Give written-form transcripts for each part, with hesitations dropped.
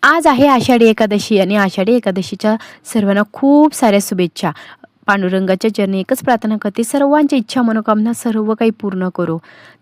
आज आहे आषाढी एकादशी आणि आषाढी एकादशीच्या सर्वांना खूप साऱ्या शुभेच्छा. पांडुरंगाच्या चरणी एकच प्रार्थना करते, सर्वांची इच्छा मनोकामना सर्व काही पूर्ण करो.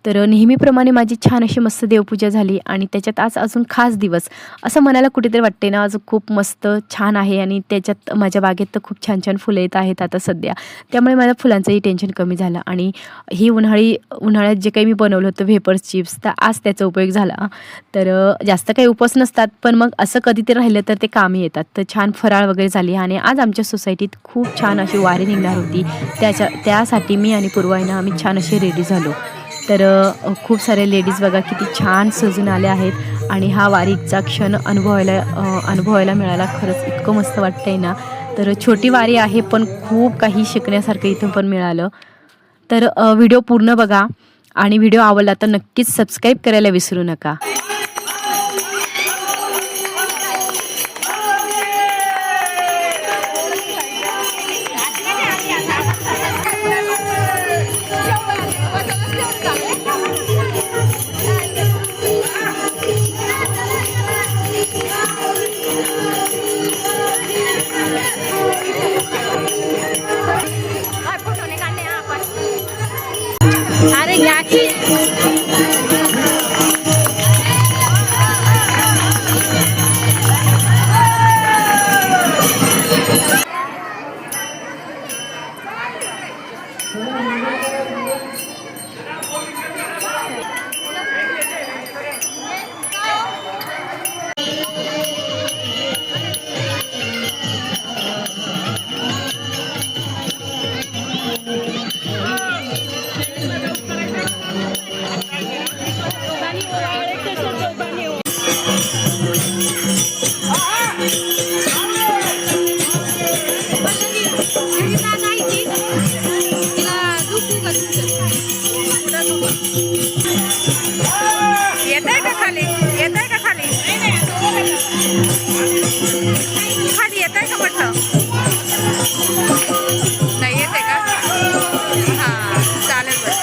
तर नेहमीप्रमाणे माझी छान अशी मस्त देवपूजा झाली आणि त्याच्यात आज अजून खास दिवस असं मनाला कुठेतरी वाटते ना. आज खूप मस्त छान आहे आणि त्याच्यात माझ्या बागेत तर खूप छान छान फुलं येत आहेत आता सध्या. त्यामुळे माझ्या फुलांचंही टेन्शन कमी झालं आणि ही उन्हाळ्यात जे काही मी बनवलं होतं वेफर्स चिप्स, तर आज त्याचा उपयोग झाला. तर जास्त काही उपवास नसतात, पण मग असं कधीतरी राहिलं तर ते कामी येतात. तर छान फराळ वगैरे झाली आणि आज आमच्या सोसायटीत खूप छान अशी वारी निघणार होती. त्यासाठी मी आणि पूर्वाईनं आम्ही छान असे रेडी झालो. तर खूप सारे लेडीज बघा किती छान सजून आल्या आहेत आणि हा वारीचा क्षण अनुभवायला मिळाला. खरंच इतकं मस्त वाटतंय ना. तर छोटी वारी आहे, पण खूप काही शिकण्यासारखं इथं पण मिळालं. तर व्हिडिओ पूर्ण बघा आणि व्हिडिओ आवडला तर नक्कीच सबस्क्राईब करायला विसरू नका. अरे घ्या की येताय का खाली येताय का म्हटलं नाही येते का हा चालेल बस